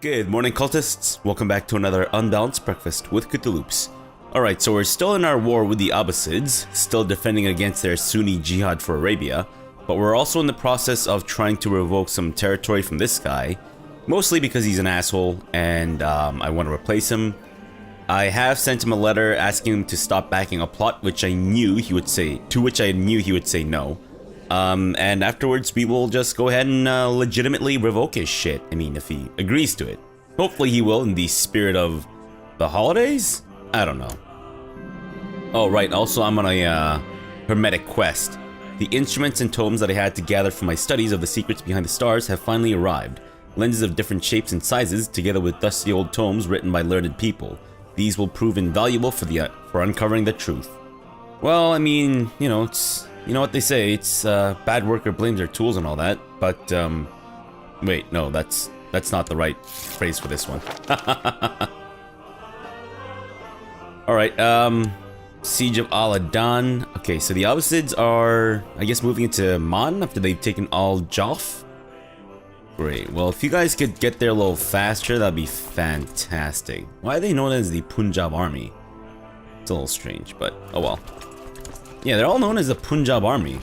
Good morning, cultists. Welcome back to another Unbalanced Breakfast with CthuLoops. Alright, so we're still in our war with the Abbasids, still defending against their Sunni jihad for Arabia, but we're also in the process of trying to revoke some territory from this guy, mostly because he's an asshole, and I want to replace him. I have sent him a letter asking him to stop backing a plot, which I knew he would say, no. And afterwards we will just go ahead and legitimately revoke his shit. I mean, if he agrees to it. Hopefully he will in the spirit of the holidays? I don't know. Oh, right, also I'm on a hermetic quest. The instruments and tomes that I had to gather from my studies of the secrets behind the stars have finally arrived. Lenses of different shapes and sizes, together with dusty old tomes written by learned people. These will prove invaluable for uncovering the truth. Well, I mean, you know, you know what they say, it's bad worker blames their tools and all that, but wait, no, that's not the right phrase for this one. Alright, Siege of Al-Adan. Okay, so the Abbasids are, I guess, moving into Man after they've taken Al-Jaf. Great, well, if you guys could get there a little faster, that'd be fantastic. Why are they known as the Punjab Army? It's a little strange, but oh well. Yeah, they're all known as the Punjab Army.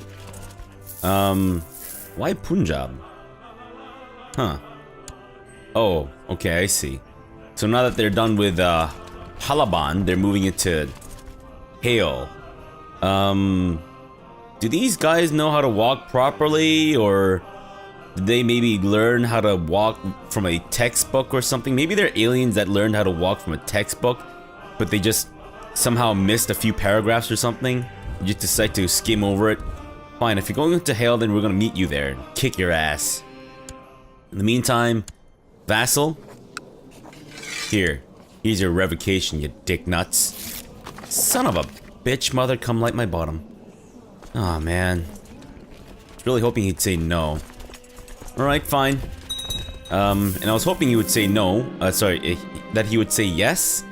Why Punjab? Huh. Oh, okay, I see. So now that they're done with Halaban, they're moving into Hale. Do these guys know how to walk properly, or did they maybe learn how to walk from a textbook or something? Maybe they're aliens that learned how to walk from a textbook, but they just somehow missed a few paragraphs or something. You just decide to skim over it. Fine, if you're going to Hale, then we're gonna meet you there and kick your ass. In the meantime, vassal, here's your revocation, you dick nuts. Son of a bitch, mother, come light my bottom. Aw, man. I was really hoping he'd say no. Alright, fine. And I was hoping he would say no. That he would say yes.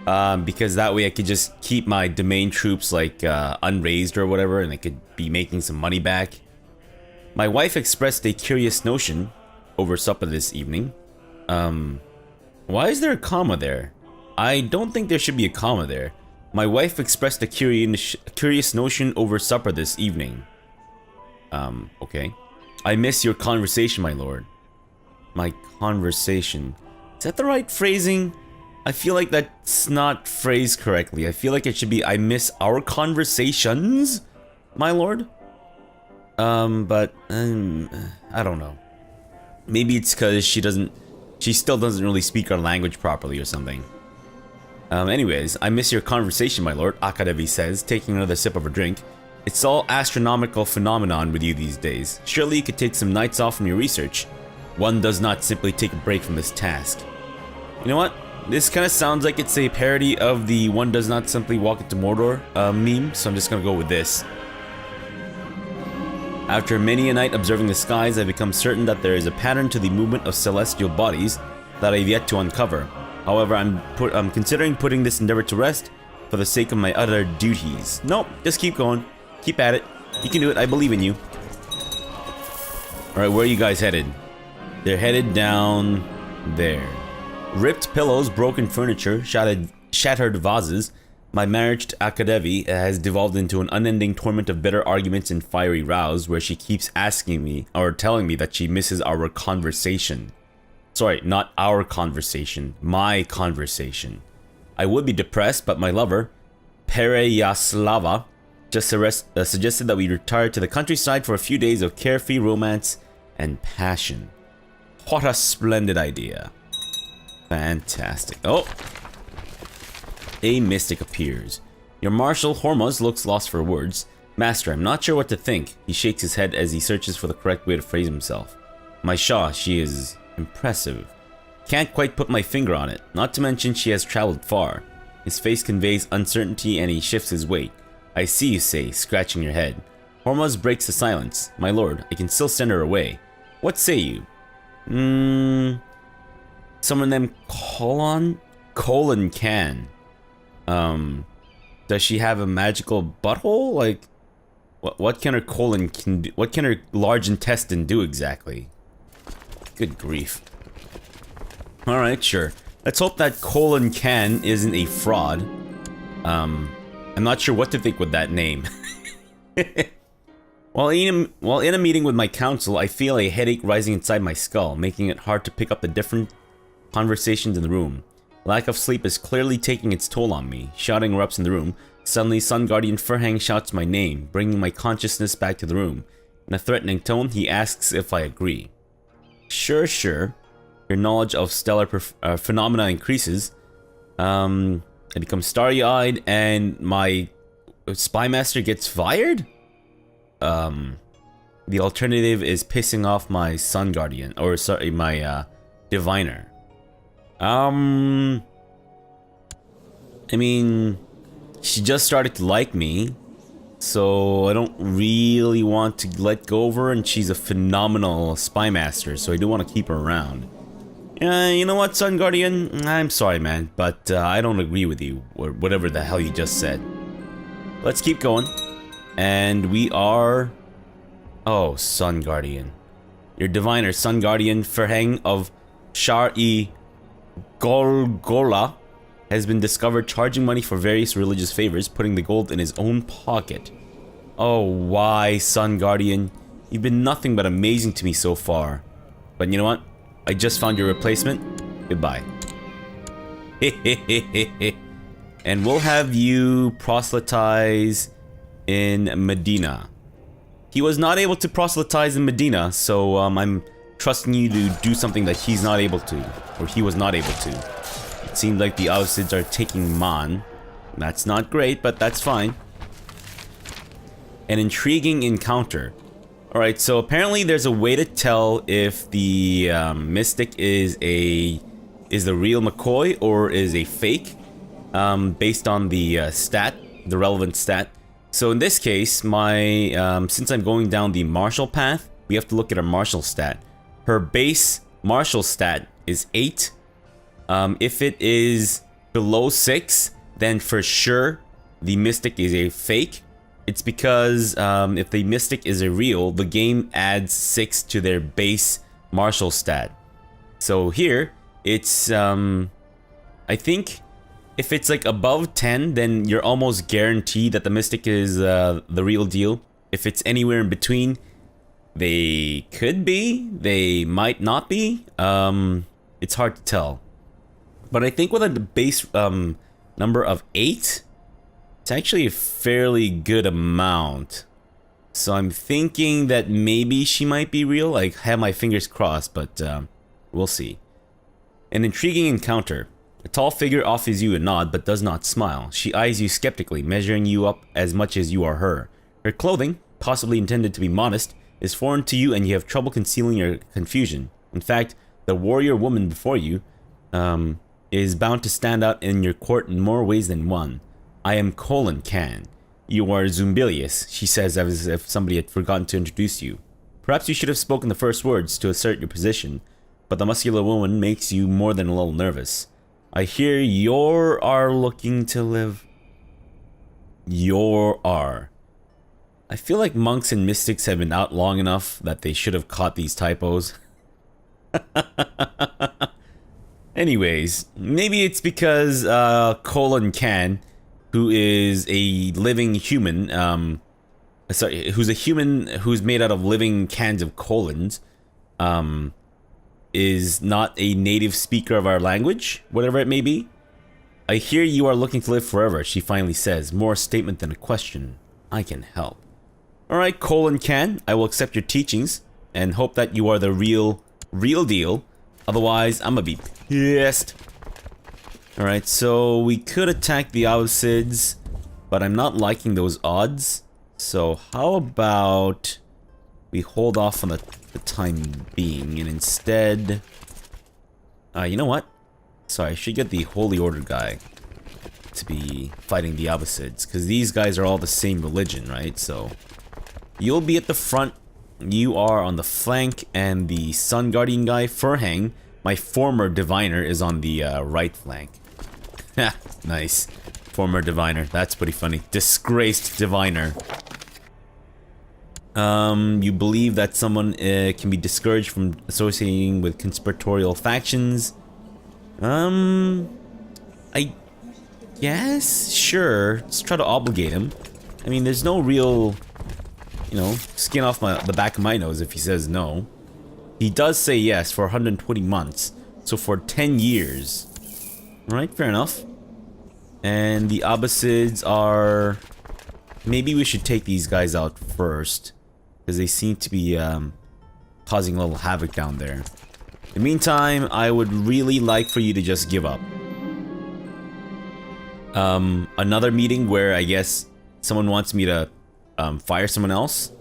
Because that way I could just keep my domain troops like unraised or whatever, and I could be making some money back. My wife expressed a curious notion over supper this evening. Why is there a comma there? I don't think there should be a comma there. My wife expressed a curious notion over supper this evening. Okay. I miss your conversation, my lord. My conversation. Is that the right phrasing? I feel like that's not phrased correctly. I feel like it should be, I miss our conversations, my lord. But I don't know. Maybe it's because she still doesn't really speak our language properly or something. Anyways, I miss your conversation, my lord, Akadevi says, taking another sip of her drink. It's all astronomical phenomenon with you these days. Surely you could take some nights off from your research. One does not simply take a break from this task. You know what? This kind of sounds like it's a parody of the one does not simply walk into Mordor meme, so I'm just gonna go with this. After many a night observing the skies, I've become certain that there is a pattern to the movement of celestial bodies that I've yet to uncover. However, I'm considering putting this endeavor to rest for the sake of my other duties. Nope, just keep going. Keep at it. You can do it. I believe in you. Alright, where are you guys headed? They're headed down there. Ripped pillows, broken furniture, shattered vases. My marriage to Akadevi has devolved into an unending torment of bitter arguments and fiery rows where she keeps asking me, or telling me that she misses our conversation. Sorry, not our conversation. My conversation. I would be depressed, but my lover, Pereyaslava, just suggested that we retire to the countryside for a few days of carefree romance and passion. What a splendid idea. Fantastic. Oh! A mystic appears. Your Marshal Hormuz looks lost for words. Master, I'm not sure what to think. He shakes his head as he searches for the correct way to phrase himself. My Shah, she is impressive. Can't quite put my finger on it. Not to mention she has traveled far. His face conveys uncertainty and he shifts his weight. I see, you say, scratching your head. Hormuz breaks the silence. My lord, I can still send her away. What say you? Someone named Colon can. Does she have a magical butthole? Like, what can her colon can do? What can her large intestine do exactly? Good grief. Alright, sure. Let's hope that Colin Can isn't a fraud. I'm not sure what to think with that name. While in a meeting with my council, I feel a headache rising inside my skull, making it hard to pick up the different conversations in the room. Lack of sleep is clearly taking its toll on me. Shouting erupts in the room. Suddenly, Sun Guardian Furhang shouts my name, bringing my consciousness back to the room. In a threatening tone, he asks if I agree. Sure, sure. Your knowledge of stellar phenomena increases. I become starry-eyed, and my spy master gets fired? The alternative is pissing off my Sun Guardian, or sorry, my diviner. I mean, she just started to like me, so I don't really want to let go of her, and she's a phenomenal spy master, so I do want to keep her around. You know what, Sun Guardian? I'm sorry, man, but I don't agree with you, or whatever the hell you just said. Let's keep going. And we are... Oh, Sun Guardian. Your diviner, Sun Guardian Furhang of Shar-e Golgola, has been discovered charging money for various religious favors, putting the gold in his own pocket. Oh, why, Sun Guardian? You've been nothing but amazing to me so far. But you know what? I just found your replacement. Goodbye. And we'll have you proselytize in Medina. He was not able to proselytize in Medina, so I'm trusting you to do something that he's not able to, or he was not able to. It seemed like the Aussids are taking Man. That's not great, but that's fine. An intriguing encounter. Alright, so apparently there's a way to tell if the mystic is the real McCoy or is a fake, based on the stat, the relevant stat. So in this case, since I'm going down the martial path, we have to look at her martial stat. Her base martial stat is 8. If it is below 6, then for sure the mystic is a fake. It's because if the mystic is a real, the game adds 6 to their base martial stat. So here, it's I think if it's like above 10, then you're almost guaranteed that the mystic is the real deal. If it's anywhere in between, they could be, they might not be. It's hard to tell. But I think with a base number of 8, it's actually a fairly good amount. So I'm thinking that maybe she might be real. I have my fingers crossed, but we'll see. An intriguing encounter. A tall figure offers you a nod but does not smile. She eyes you skeptically, measuring you up as much as you are her. Her clothing, possibly intended to be modest, is foreign to you and you have trouble concealing your confusion. In fact, the warrior woman before you is bound to stand out in your court in more ways than one. I am Colin Can. You are Zunbilius, she says as if somebody had forgotten to introduce you. Perhaps you should have spoken the first words to assert your position, but the muscular woman makes you more than a little nervous. I hear you're looking to live. I feel like monks and mystics have been out long enough that they should have caught these typos. Anyways, maybe it's because Colin Can, who is a living human, who's a human who's made out of living cans of colons, is not a native speaker of our language, whatever it may be. I hear you are looking to live forever, she finally says, more a statement than a question. I can help. Alright, Colin Can, I will accept your teachings, and hope that you are the real deal. Otherwise, I'm gonna be pissed. Alright, so we could attack the Aussids, but I'm not liking those odds. So how about we hold off on the time being, and instead... you know what? Sorry, I should get the Holy Order guy to be fighting the Aussids, because these guys are all the same religion, right? So you'll be at the front, you are on the flank, and the Sun Guardian guy, Furhang, my former diviner, is on the right flank. Ha, nice. Former diviner, that's pretty funny. Disgraced diviner. You believe that someone can be discouraged from associating with conspiratorial factions. I guess? Sure. Let's try to obligate him. I mean, there's no real, you know, skin off the back of my nose if he says no. He does say yes for 120 months. So for 10 years. Alright, fair enough. And the Abbasids are... Maybe we should take these guys out first. Because they seem to be causing a little havoc down there. In the meantime, I would really like for you to just give up. Another meeting where I guess someone wants me to fire someone else.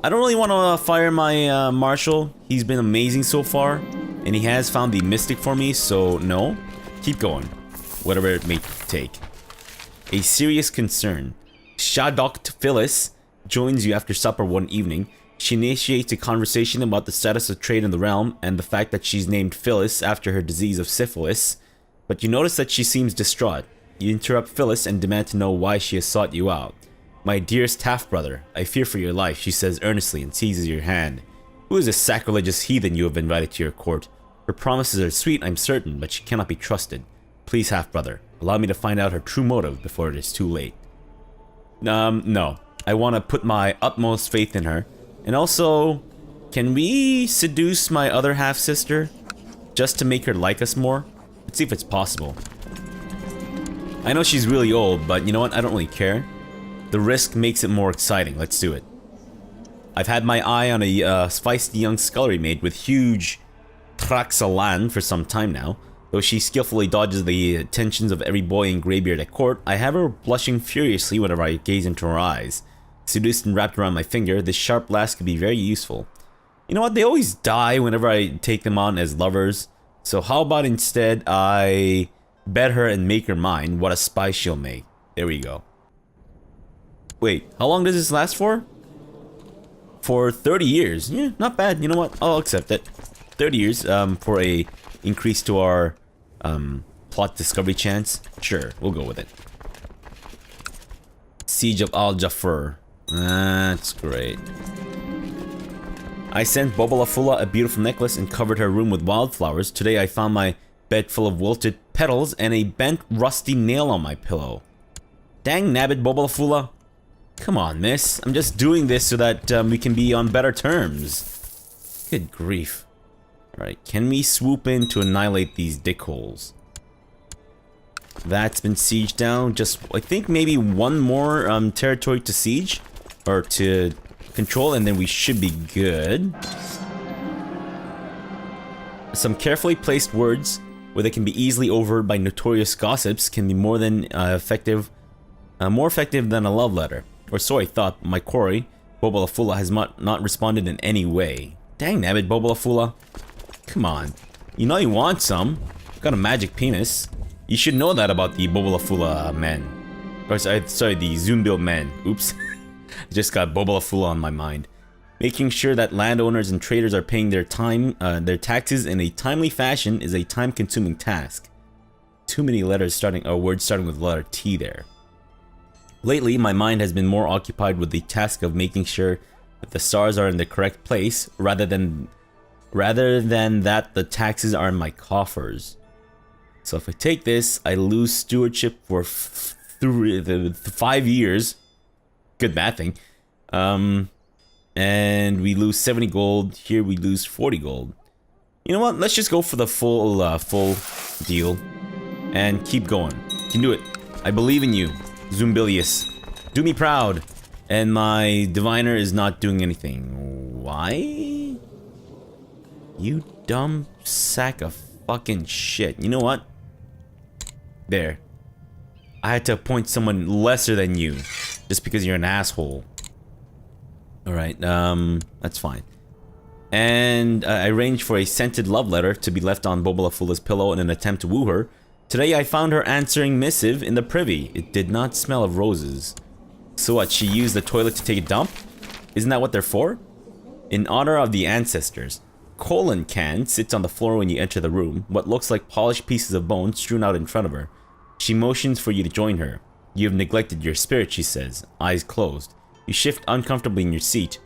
I don't really want to fire my marshal. He's been amazing so far. And he has found the mystic for me, so no. Keep going. Whatever it may take. A serious concern. Shadok Phyllis joins you after supper one evening. She initiates a conversation about the status of trade in the realm and the fact that she's named Phyllis after her disease of syphilis. But you notice that she seems distraught. You interrupt Phyllis and demand to know why she has sought you out. My dearest half-brother, I fear for your life, she says earnestly and seizes your hand. Who is this sacrilegious heathen you have invited to your court? Her promises are sweet, I'm certain, but she cannot be trusted. Please, half-brother, allow me to find out her true motive before it is too late. No. I want to put my utmost faith in her. And also, can we seduce my other half-sister? Just to make her like us more? Let's see if it's possible. I know she's really old, but you know what? I don't really care. The risk makes it more exciting. Let's do it. I've had my eye on a feisty young scullery maid with huge Traxalan for some time now. Though she skillfully dodges the attentions of every boy and graybeard at court, I have her blushing furiously whenever I gaze into her eyes. Seduced and wrapped around my finger, this sharp lass could be very useful. You know what? They always die whenever I take them on as lovers. So how about instead I bet her and make her mine? What a spy she'll make. There we go. Wait, how long does this last for? For 30 years. Yeah, not bad. You know what? I'll accept it. 30 years for a increase to our plot discovery chance. Sure, we'll go with it. Siege of Al Jafur. That's great. I sent Bobalafula a beautiful necklace and covered her room with wildflowers. Today I found my bed full of wilted petals and a bent rusty nail on my pillow. Dang nabbit, Bobalafula. Come on, miss. I'm just doing this so that we can be on better terms. Good grief. Alright, can we swoop in to annihilate these dickholes? That's been sieged down. Just, I think maybe one more territory to siege. Or to control, and then we should be good. Some carefully placed words, where they can be easily overheard by notorious gossips, can be more than more effective than a love letter. Or so I thought. My quarry, Bobalafula, has not responded in any way. Dang nabbit, Bobalafula. Come on. You know you want some. Got a magic penis. You should know that about the Bobalafula men. Or sorry, the Zunbil men. Oops. Just got Bobalafula on my mind. Making sure that landowners and traders are paying their taxes in a timely fashion is a time-consuming task. Too many words starting with the letter T there. Lately, my mind has been more occupied with the task of making sure that the stars are in the correct place, rather than that the taxes are in my coffers. So if I take this, I lose stewardship for 5 years. Good mathing. And we lose 70 gold. Here we lose 40 gold. You know what? Let's just go for the full deal. And keep going. You can do it. I believe in you, Zumbilius. Do me proud. And my diviner is not doing anything. Why? You dumb sack of fucking shit. You know what? There. I had to appoint someone lesser than you. Just because you're an asshole. Alright, that's fine. And I arranged for a scented love letter to be left on Bobalafula's pillow in an attempt to woo her. Today I found her answering missive in the privy. It did not smell of roses. So what, she used the toilet to take a dump? Isn't that what they're for? In honor of the ancestors. Colon can sits on the floor when you enter the room, what looks like polished pieces of bone strewn out in front of her. She motions for you to join her. You have neglected your spirit, she says, eyes closed. You shift uncomfortably in your seat.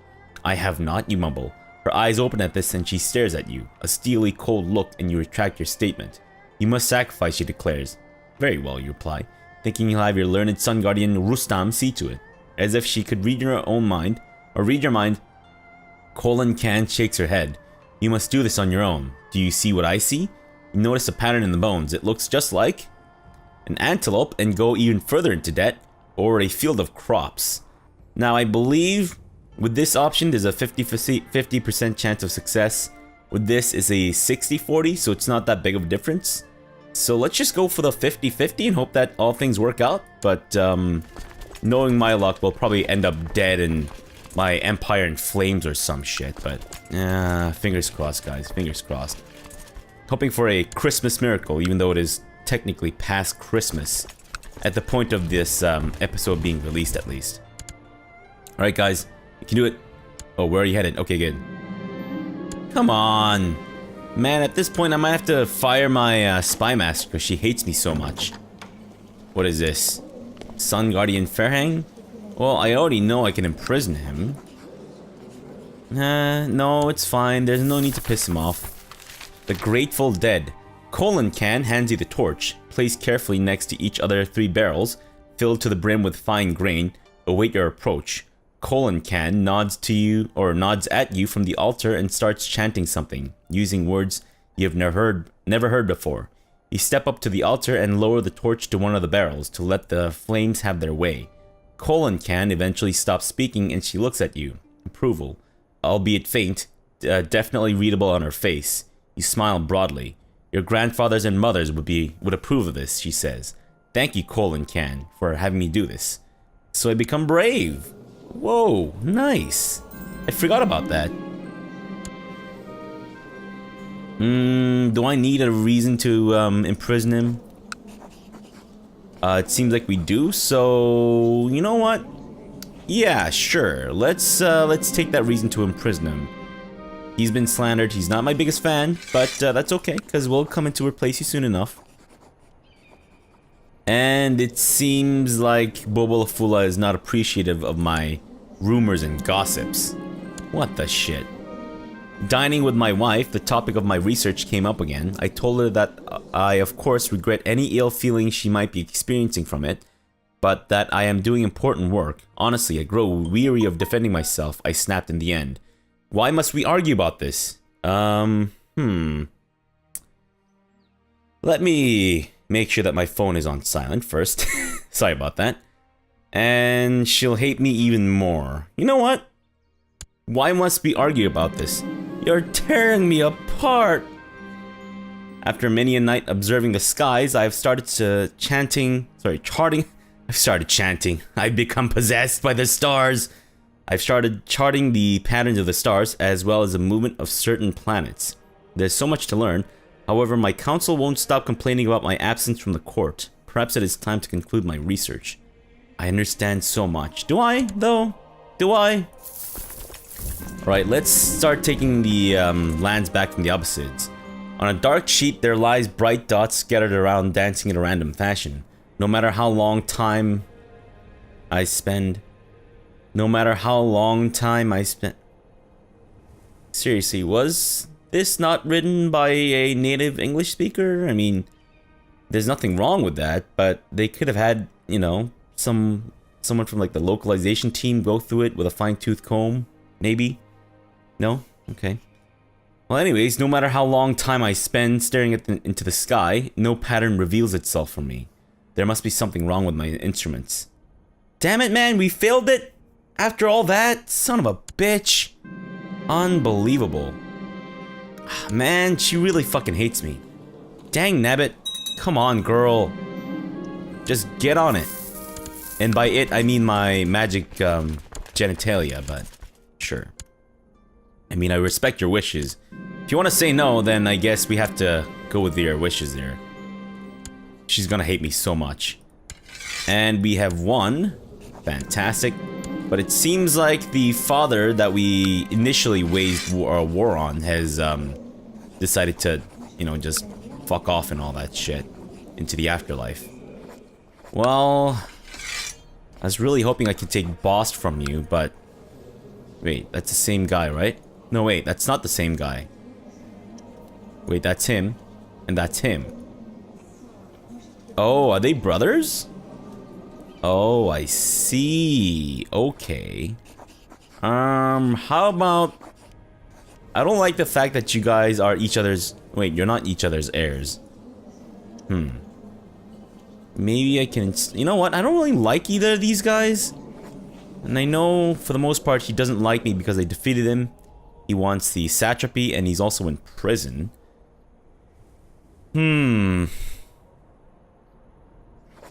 I have not, you mumble. Her eyes open at this and she stares at you, a steely cold look, and you retract your statement. You must sacrifice, she declares. Very well, you reply, thinking you'll have your learned sun guardian Rustam see to it. As if she could read your own mind, or read your mind, Khan shakes her head. You must do this on your own. Do you see what I see? You notice a pattern in the bones. It looks just like an antelope, and go even further into debt, or a field of crops. Now, I believe with this option, there's a 50% chance of success. With this, is a 60-40, so it's not that big of a difference. So let's just go for the 50-50 and hope that all things work out. But knowing my luck, we'll probably end up dead and my empire in flames or some shit. But fingers crossed, guys. Fingers crossed. Hoping for a Christmas miracle, even though it is technically past Christmas at the point of this episode being released, at least. Alright, guys. You can do it. Oh, where are you headed? Okay, good. Come on. Man, at this point, I might have to fire my spy master because she hates me so much. What is this? Sun Guardian Fairhang? Well, I already know I can imprison him. No, it's fine. There's no need to piss him off. The Grateful Dead. Khan hands you the torch. Placed carefully next to each other 3 barrels, filled to the brim with fine grain, await your approach. Khan nods to you, or nods at you from the altar and starts chanting something, using words you have never heard before. You step up to the altar and lower the torch to one of the barrels to let the flames have their way. Khan eventually stops speaking and she looks at you. Approval, albeit faint, definitely readable on her face. You smile broadly. Your grandfathers and mothers would approve of this, she says. Thank you, Khan, for having me do this. So I become brave. Whoa, nice. I forgot about that. Do I need a reason to imprison him? It seems like we do, so you know what? Yeah, sure. Let's take that reason to imprison him. He's been slandered. He's not my biggest fan, but that's okay, because we'll come in to replace you soon enough. And it seems like Bobolafula is not appreciative of my rumors and gossips. What the shit? Dining with my wife, the topic of my research came up again. I told her that I, of course, regret any ill feelings she might be experiencing from it, but that I am doing important work. Honestly, I grow weary of defending myself, I snapped in the end. Why must we argue about this? Let me make sure that my phone is on silent first. Sorry about that. And she'll hate me even more. You know what? Why must we argue about this? You're tearing me apart! After many a night observing the skies, I've started charting. I've started chanting. I've become possessed by the stars. I've started charting the patterns of the stars, as well as the movement of certain planets. There's so much to learn. However, my council won't stop complaining about my absence from the court. Perhaps it is time to conclude my research. I understand so much. Do I, though? Do I? Right, let's start taking the lands back from the Abbasids. On a dark sheet, there lies bright dots scattered around, dancing in a random fashion. No matter how long time I spend... Seriously, was this not written by a native English speaker? I mean, there's nothing wrong with that, but they could have had, you know, someone from like the localization team go through it with a fine-tooth comb, maybe? No? Okay. Well, anyways, no matter how long time I spend staring into the sky, no pattern reveals itself for me. There must be something wrong with my instruments. Damn it, man, we failed it! After all that? Son of a bitch. Unbelievable. Man, she really fucking hates me. Dang nabbit. Come on, girl. Just get on it. And by it, I mean my magic genitalia, but sure. I mean, I respect your wishes. If you want to say no, then I guess we have to go with your wishes there. She's gonna hate me so much. And we have won. Fantastic. But it seems like the father that we initially waged war on has decided to, you know, just fuck off and all that shit into the afterlife. Well, I was really hoping I could take Bost from you, but... Wait, that's the same guy, right? No, wait, that's not the same guy. Wait, that's him, and that's him. Oh, are they brothers? Oh, I see. Okay. How about... I don't like the fact that you guys are each other's... Wait, you're not each other's heirs. Maybe I can... You know what? I don't really like either of these guys. And I know, for the most part, he doesn't like me because I defeated him. He wants the satrapy, and he's also in prison.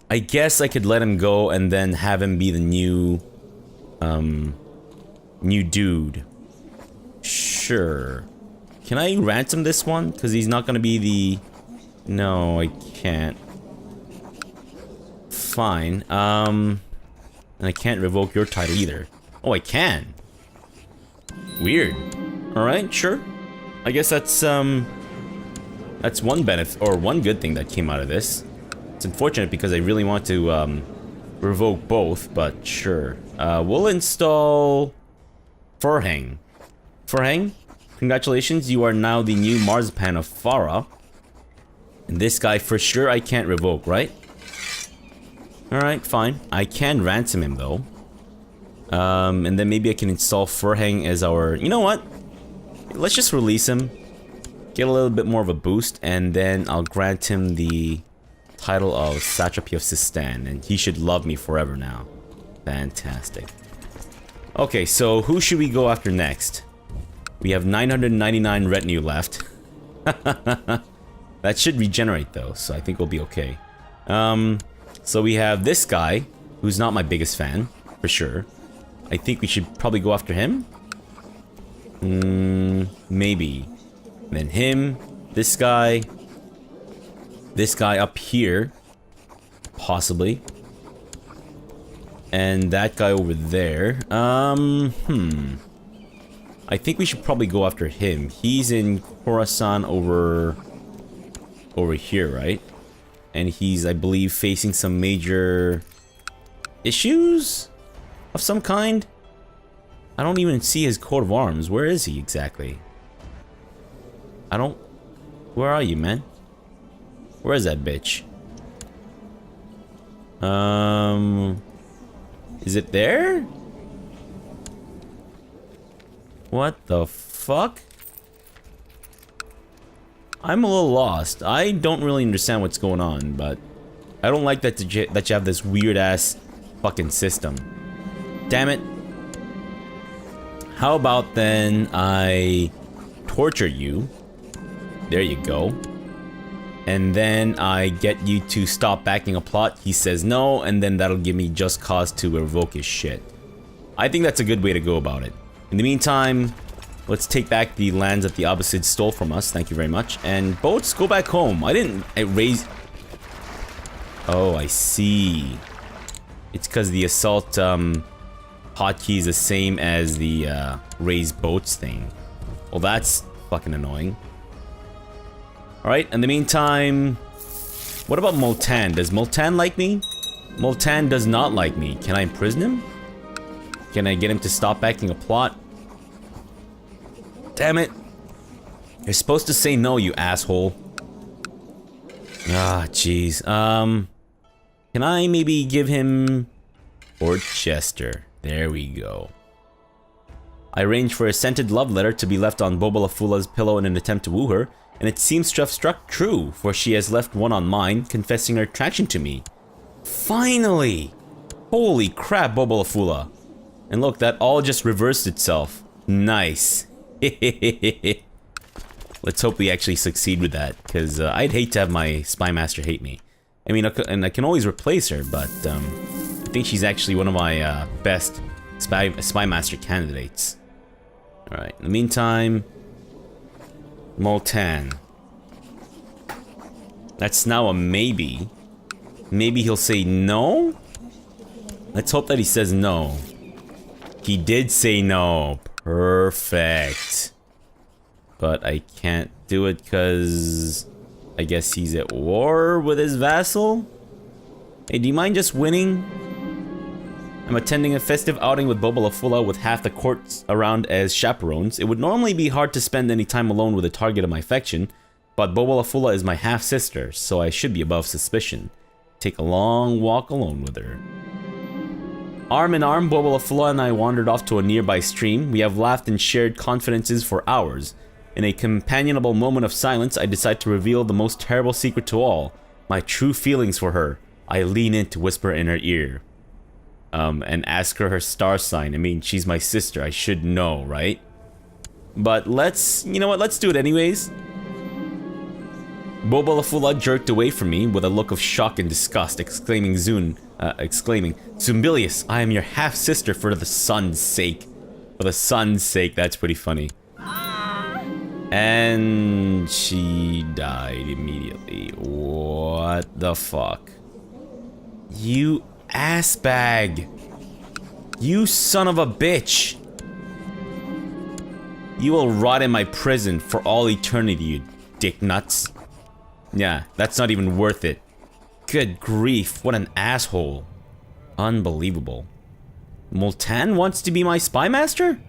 I guess I could let him go and then have him be the new... new dude. Sure. Can I ransom this one? Because he's not gonna be the... No, I can't. Fine. And I can't revoke your title either. Oh, I can. Weird. Alright, sure. I guess that's one benefit, or one good thing that came out of this. It's unfortunate because I really want to, revoke both, but sure. We'll install... Furhang. Furhang, congratulations, you are now the new Marzipan of Farah. And this guy, for sure, I can't revoke, right? Alright, fine. I can ransom him, though. And then maybe I can install Furhang as our... You know what? Let's just release him. Get a little bit more of a boost, and then I'll grant him the title of Satrapy of Sistan, and he should love me forever now. Fantastic. Okay, so who should we go after next? We have 999 retinue left. That should regenerate, though, so I think we'll be okay. So we have this guy, who's not my biggest fan, for sure. I think we should probably go after him. Maybe. Then him, this guy up here, possibly, and that guy over there. I think we should probably go after him. He's in Khorasan over here, right? And he's, I believe, facing some major issues of some kind. I don't even see his coat of arms. Where is he exactly? I don't... Where are you, man? Where is that bitch? Is it there? What the fuck? I'm a little lost. I don't really understand what's going on, but I don't like that you have this weird-ass fucking system. Damn it. How about then I torture you? There you go. And then I get you to stop backing a plot. He says no, and then that'll give me just cause to revoke his shit. I think that's a good way to go about it. In the meantime, let's take back the lands that the Abbasids stole from us. Thank you very much. And boats, go back home. I raised... Oh, I see. It's because the assault hotkey is the same as the raised boats thing. Well, that's fucking annoying. Alright, in the meantime... What about Multan? Does Multan like me? Multan does not like me. Can I imprison him? Can I get him to stop backing a plot? Damn it. You're supposed to say no, you asshole. Ah, jeez. Can I maybe give him... Orchester. There we go. I arranged for a scented love letter to be left on Bobolafula's pillow in an attempt to woo her, and it seems to have struck true, for she has left one on mine, confessing her attraction to me. Finally! Holy crap, Bobolafula. And look, that all just reversed itself. Nice. Let's hope we actually succeed with that, because I'd hate to have my spy master hate me. I mean, and I can always replace her, but I think she's actually one of my best spy master candidates. Alright, in the meantime... Multan. That's now a maybe. Maybe he'll say no? Let's hope that he says no. He did say no. Perfect. But I can't do it because I guess he's at war with his vassal? Hey, do you mind just winning? I'm attending a festive outing with Bobolafula with half the court around as chaperones. It would normally be hard to spend any time alone with a target of my affection, but Bobolafula is my half-sister, so I should be above suspicion. take a long walk alone with her. Arm in arm, Bobalafula and I wandered off to a nearby stream. We have laughed and shared confidences for hours. In a companionable moment of silence, I decide to reveal the most terrible secret to all. My true feelings for her. I lean in to whisper in her ear. And ask her star sign. I mean, she's my sister. I should know, right? But you know what? Let's do it anyways. Bobalafula jerked away from me with a look of shock and disgust, exclaiming, Zumbilius, I am your half-sister for the sun's sake. For the sun's sake, that's pretty funny. And she died immediately. What the fuck? You ass bag. You son of a bitch. You will rot in my prison for all eternity, you dick nuts. Yeah, that's not even worth it. Good grief, what an asshole. Unbelievable. Multan wants to be my spy master?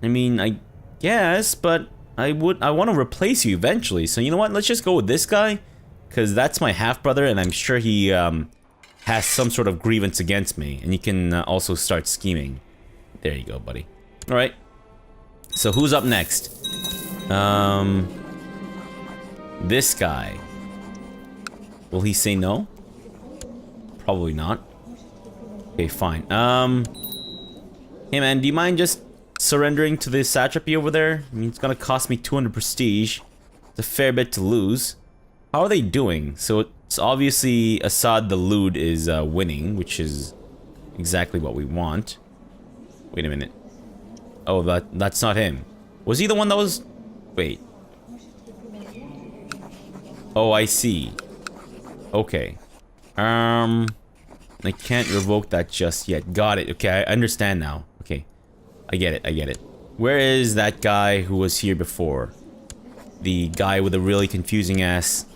I mean, I guess, but I want to replace you eventually. So you know what? Let's just go with this guy, because that's my half-brother, and I'm sure he has some sort of grievance against me, and he can also start scheming. There you go, buddy. All right. So who's up next? This guy. Will he say no? Probably not. Okay, fine. Hey man, do you mind just surrendering to the satrapy over there? I mean, it's gonna cost me 200 prestige. It's a fair bit to lose. How are they doing? So it's obviously Assad the Lewd is winning, which is exactly what we want. Wait a minute. Oh, that's not him. Was he the one that was... Wait. Oh, I see. Okay. I can't revoke that just yet. Got it. Okay, I understand now. Okay. I get it. Where is that guy who was here before? The guy with a really confusing ass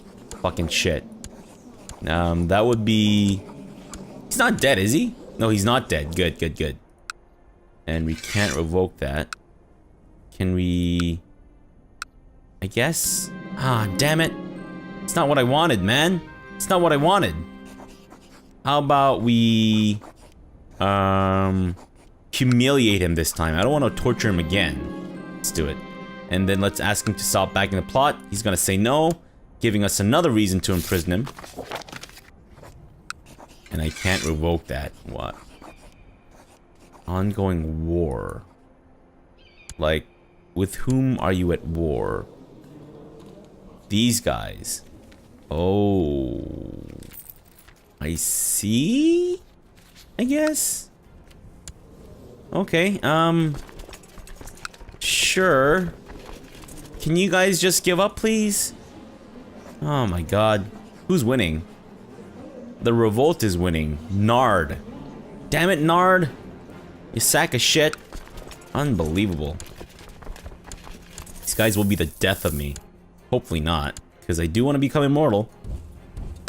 fucking shit. That would be... He's not dead, is he? No, he's not dead. Good. And we can't revoke that. Can we... I guess? Ah, damn it. It's not what I wanted, man. It's not what I wanted. How about we... humiliate him this time. I don't want to torture him again. Let's do it. And then let's ask him to stop backing the plot. He's gonna say no, giving us another reason to imprison him. And I can't revoke that. What? Ongoing war. Like, with whom are you at war? These guys. Oh. I see? I guess? Okay, sure. Can you guys just give up, please? Oh my god. Who's winning? The revolt is winning. Nard. Damn it, Nard. You sack of shit. Unbelievable. These guys will be the death of me. Hopefully not, because I do want to become immortal.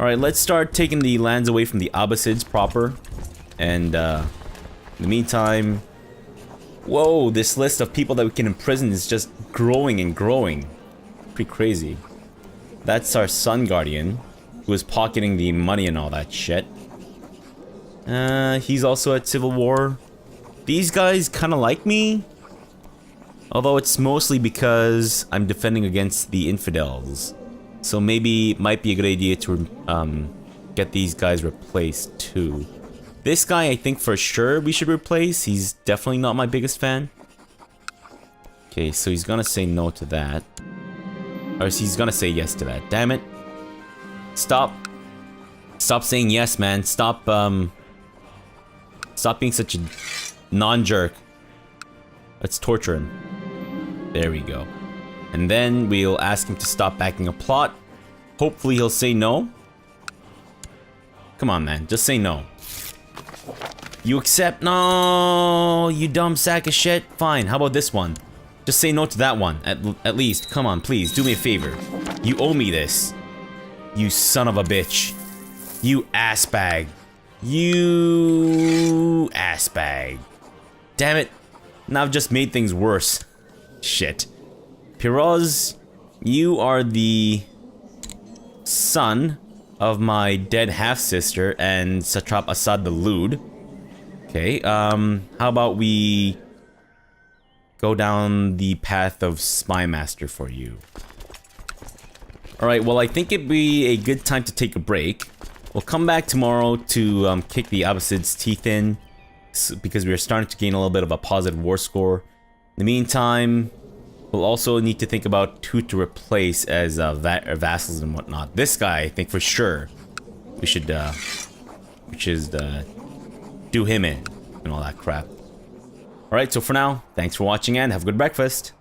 Alright, let's start taking the lands away from the Abbasids proper. And, in the meantime... Whoa, this list of people that we can imprison is just growing and growing. Pretty crazy. That's our Sun Guardian, who is pocketing the money and all that shit. He's also at Civil War. These guys kind of like me. Although it's mostly because I'm defending against the infidels. So maybe it might be a good idea to get these guys replaced too. This guy I think for sure we should replace. He's definitely not my biggest fan. Okay, so he's gonna say no to that. Or he's gonna say yes to that. Damn it. Stop. Stop saying yes, man. Stop being such a non-jerk. Let's torture him. There we go. And then we'll ask him to stop backing a plot. Hopefully he'll say no. Come on, man. Just say no. You accept? No, you dumb sack of shit. Fine, how about this one? Just say no to that one, at least. Come on, please, do me a favor. You owe me this. You son of a bitch. You ass bag. You ass bag. Damn it. Now I've just made things worse. Shit. Piroz, you are the son of my dead half-sister and Satrap Assad the Lewd. Okay, how about we go down the path of Spy Master for you. Alright, well I think it'd be a good time to take a break. We'll come back tomorrow to kick the Abbasid's teeth in, because we are starting to gain a little bit of a positive war score. In the meantime, we'll also need to think about who to replace as vassals and whatnot. This guy, I think for sure, we should do him in and all that crap. Alright, so for now, thanks for watching and have a good breakfast.